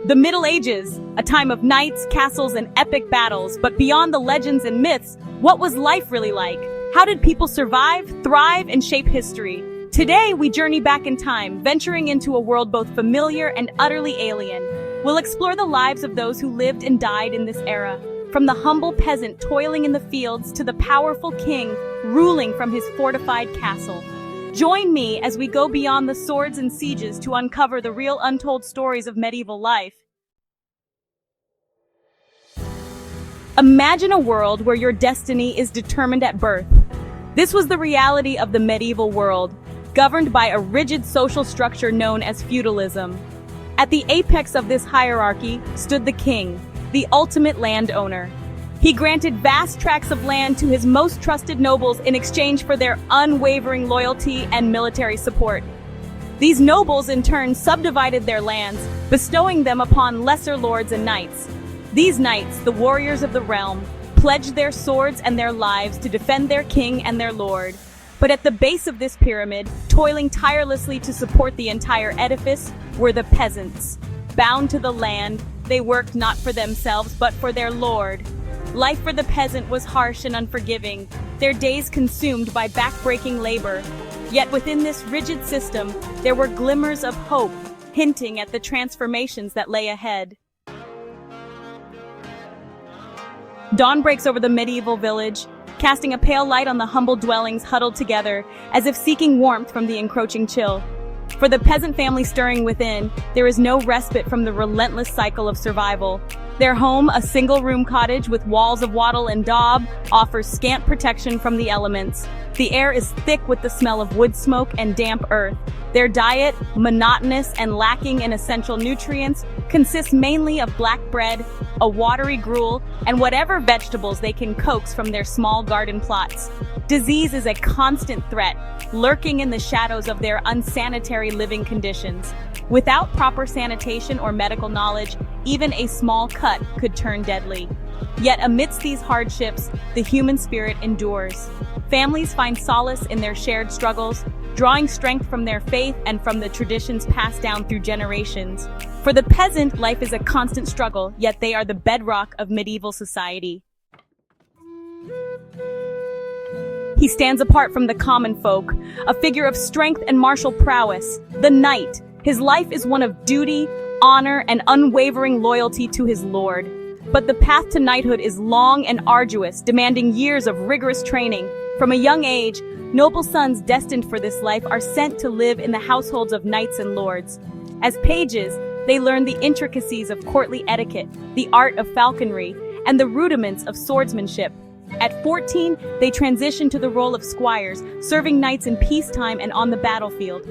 The Middle Ages, a time of knights, castles, and epic battles, but beyond the legends and myths, what was life really like? How did people survive, thrive, and shape history? Today, we journey back in time, venturing into a world both familiar and utterly alien. We'll explore the lives of those who lived and died in this era, from the humble peasant toiling in the fields to the powerful king ruling from his fortified castle. Join me as we go beyond the swords and sieges to uncover the real untold stories of medieval life. Imagine a world where your destiny is determined at birth. This was the reality of the medieval world, governed by a rigid social structure known as feudalism. At the apex of this hierarchy stood the king, the ultimate landowner. He granted vast tracts of land to his most trusted nobles in exchange for their unwavering loyalty and military support. These nobles in turn subdivided their lands, bestowing them upon lesser lords and knights. These knights, the warriors of the realm, pledged their swords and their lives to defend their king and their lord. But at the base of this pyramid, toiling tirelessly to support the entire edifice, were the peasants. Bound to the land, they worked not for themselves but for their lord. Life for the peasant was harsh and unforgiving, their days consumed by back-breaking labor. Yet within this rigid system, there were glimmers of hope, hinting at the transformations that lay ahead. Dawn breaks over the medieval village, casting a pale light on the humble dwellings huddled together, as if seeking warmth from the encroaching chill. For the peasant family stirring within, there is no respite from the relentless cycle of survival. Their home, a single-room cottage with walls of wattle and daub, offers scant protection from the elements. The air is thick with the smell of wood smoke and damp earth. Their diet, monotonous and lacking in essential nutrients, consists mainly of black bread, a watery gruel, and whatever vegetables they can coax from their small garden plots. Disease is a constant threat, lurking in the shadows of their unsanitary living conditions. Without proper sanitation or medical knowledge, even a small cut could turn deadly. Yet amidst these hardships, the human spirit endures. Families find solace in their shared struggles, drawing strength from their faith and from the traditions passed down through generations. For the peasant, life is a constant struggle, yet they are the bedrock of medieval society. He stands apart from the common folk, a figure of strength and martial prowess, the knight. His life is one of duty, honor, and unwavering loyalty to his lord. But the path to knighthood is long and arduous, demanding years of rigorous training. From a young age, noble sons destined for this life are sent to live in the households of knights and lords. As pages, they learn the intricacies of courtly etiquette, the art of falconry, and the rudiments of swordsmanship. At 14, they transition to the role of squires, serving knights in peacetime and on the battlefield.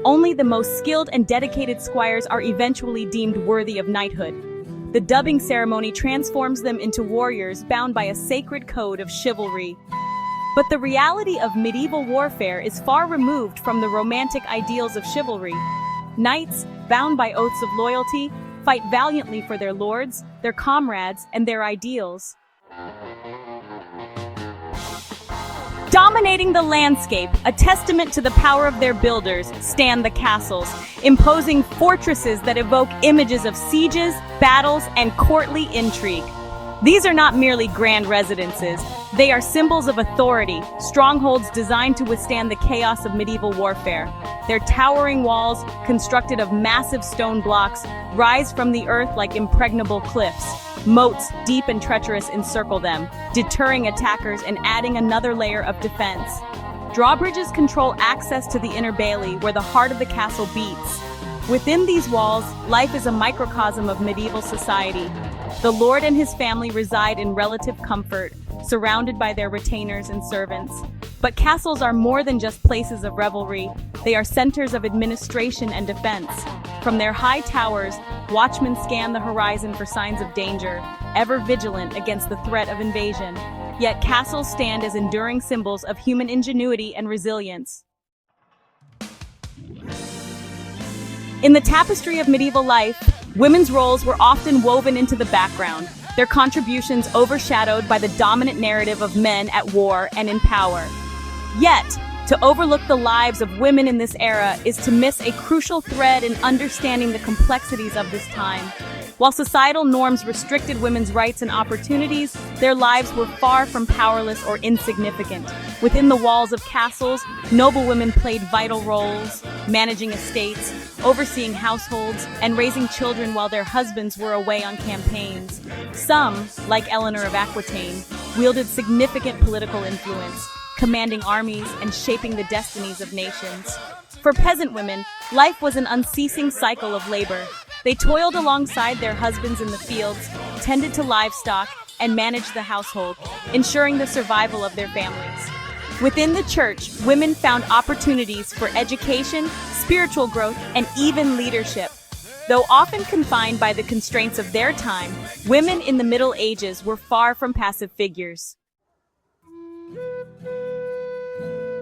Only the most skilled and dedicated squires are eventually deemed worthy of knighthood. The dubbing ceremony transforms them into warriors bound by a sacred code of chivalry. But the reality of medieval warfare is far removed from the romantic ideals of chivalry. Knights, bound by oaths of loyalty, fight valiantly for their lords, their comrades, and their ideals. Dominating the landscape, a testament to the power of their builders, stand the castles, imposing fortresses that evoke images of sieges, battles, and courtly intrigue. These are not merely grand residences, they are symbols of authority, strongholds designed to withstand the chaos of medieval warfare. Their towering walls, constructed of massive stone blocks, rise from the earth like impregnable cliffs. Moats, deep and treacherous, encircle them, deterring attackers and adding another layer of defense. Drawbridges control access to the inner bailey, where the heart of the castle beats. Within these walls, life is a microcosm of medieval society. The lord and his family reside in relative comfort, surrounded by their retainers and servants. But castles are more than just places of revelry. They are centers of administration and defense. From their high towers, watchmen scan the horizon for signs of danger, ever vigilant against the threat of invasion. Yet castles stand as enduring symbols of human ingenuity and resilience. In the tapestry of medieval life, women's roles were often woven into the background, their contributions overshadowed by the dominant narrative of men at war and in power. Yet, to overlook the lives of women in this era is to miss a crucial thread in understanding the complexities of this time. While societal norms restricted women's rights and opportunities, their lives were far from powerless or insignificant. Within the walls of castles, noblewomen played vital roles, managing estates, overseeing households, and raising children while their husbands were away on campaigns. Some, like Eleanor of Aquitaine, wielded significant political influence, commanding armies and shaping the destinies of nations. For peasant women, life was an unceasing cycle of labor. They toiled alongside their husbands in the fields, tended to livestock, and managed the household, ensuring the survival of their families. Within the church, women found opportunities for education, spiritual growth, and even leadership. Though often confined by the constraints of their time, women in the Middle Ages were far from passive figures.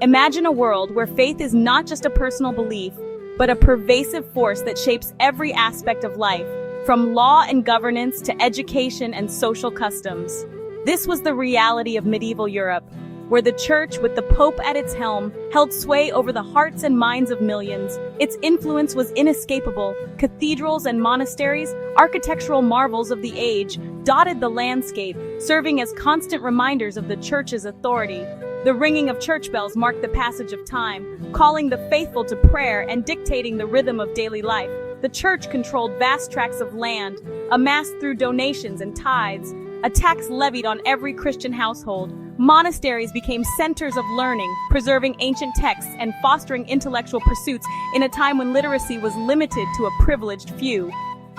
Imagine a world where faith is not just a personal belief, but a pervasive force that shapes every aspect of life, from law and governance to education and social customs. This was the reality of medieval Europe, where the church, with the Pope at its helm, held sway over the hearts and minds of millions. Its influence was inescapable. Cathedrals and monasteries, architectural marvels of the age, dotted the landscape, serving as constant reminders of the church's authority. The ringing of church bells marked the passage of time, calling the faithful to prayer and dictating the rhythm of daily life. The church controlled vast tracts of land, amassed through donations and tithes, a tax levied on every Christian household. Monasteries became centers of learning, preserving ancient texts and fostering intellectual pursuits in a time when literacy was limited to a privileged few.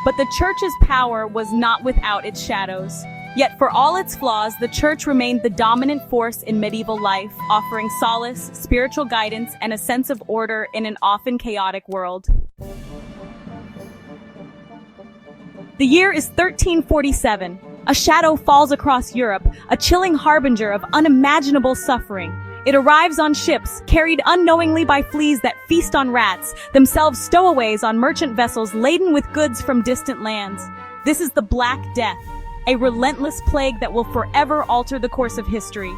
But the church's power was not without its shadows. Yet for all its flaws, the church remained the dominant force in medieval life, offering solace, spiritual guidance, and a sense of order in an often chaotic world. The year is 1347. A shadow falls across Europe, a chilling harbinger of unimaginable suffering. It arrives on ships, carried unknowingly by fleas that feast on rats, themselves stowaways on merchant vessels laden with goods from distant lands. This is the Black Death, a relentless plague that will forever alter the course of history.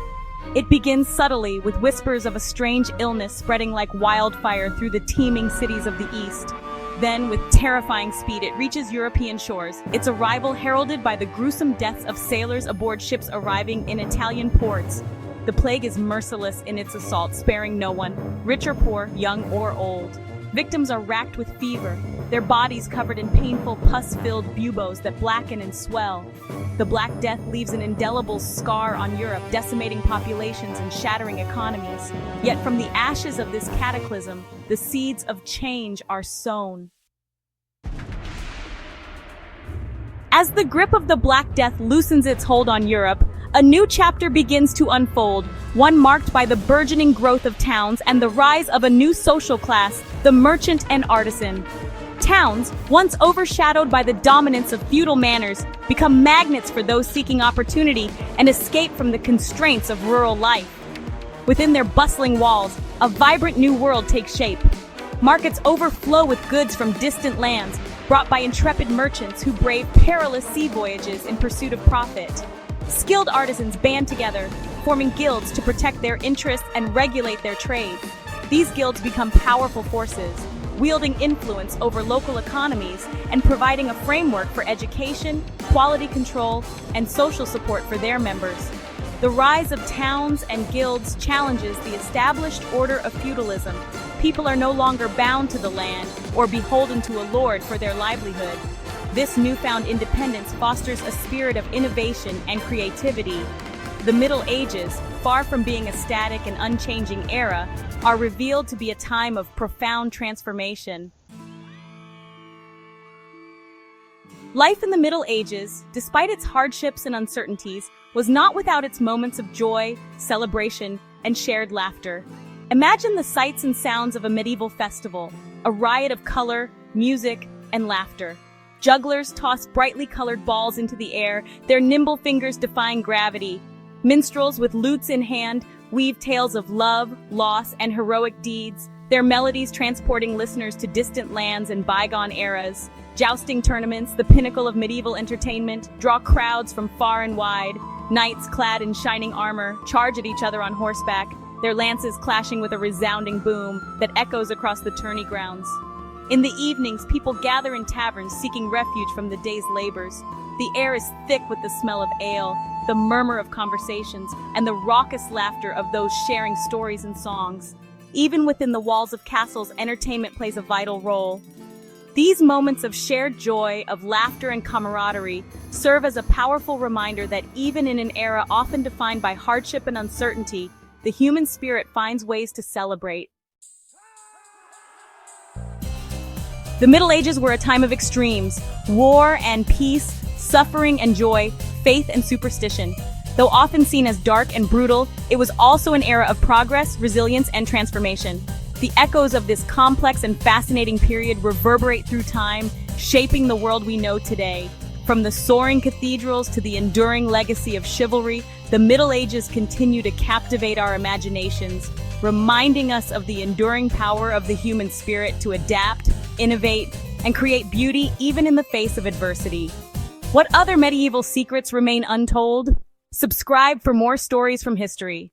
It begins subtly, with whispers of a strange illness spreading like wildfire through the teeming cities of the East. Then, with terrifying speed, it reaches European shores, its arrival heralded by the gruesome deaths of sailors aboard ships arriving in Italian ports. The plague is merciless in its assault, sparing no one, rich or poor, young or old. Victims are racked with fever, their bodies covered in painful pus-filled buboes that blacken and swell. The Black Death leaves an indelible scar on Europe, decimating populations and shattering economies. Yet from the ashes of this cataclysm, the seeds of change are sown. As the grip of the Black Death loosens its hold on Europe, a new chapter begins to unfold, one marked by the burgeoning growth of towns and the rise of a new social class, the merchant and artisan. Towns, once overshadowed by the dominance of feudal manners, become magnets for those seeking opportunity and escape from the constraints of rural life. Within their bustling walls, a vibrant new world takes shape. Markets overflow with goods from distant lands, brought by intrepid merchants who brave perilous sea voyages in pursuit of profit. Skilled artisans band together, forming guilds to protect their interests and regulate their trade. These guilds become powerful forces, wielding influence over local economies and providing a framework for education, quality control, and social support for their members. The rise of towns and guilds challenges the established order of feudalism. People are no longer bound to the land or beholden to a lord for their livelihood. This newfound independence fosters a spirit of innovation and creativity. The Middle Ages, far from being a static and unchanging era, are revealed to be a time of profound transformation. Life in the Middle Ages, despite its hardships and uncertainties, was not without its moments of joy, celebration, and shared laughter. Imagine the sights and sounds of a medieval festival, a riot of color, music, and laughter. Jugglers toss brightly colored balls into the air, their nimble fingers defying gravity. Minstrels with lutes in hand weave tales of love, loss, and heroic deeds, their melodies transporting listeners to distant lands and bygone eras. Jousting tournaments, the pinnacle of medieval entertainment, draw crowds from far and wide. Knights clad in shining armor charge at each other on horseback, their lances clashing with a resounding boom that echoes across the tourney grounds. In the evenings, people gather in taverns seeking refuge from the day's labors. The air is thick with the smell of ale, the murmur of conversations, and the raucous laughter of those sharing stories and songs. Even within the walls of castles, entertainment plays a vital role. These moments of shared joy, of laughter and camaraderie, serve as a powerful reminder that even in an era often defined by hardship and uncertainty, the human spirit finds ways to celebrate. The Middle Ages were a time of extremes: war and peace, suffering and joy, faith and superstition. Though often seen as dark and brutal, it was also an era of progress, resilience, and transformation. The echoes of this complex and fascinating period reverberate through time, shaping the world we know today. From the soaring cathedrals to the enduring legacy of chivalry, the Middle Ages continue to captivate our imaginations, reminding us of the enduring power of the human spirit to adapt, innovate, and create beauty even in the face of adversity. What other medieval secrets remain untold? Subscribe for more stories from history.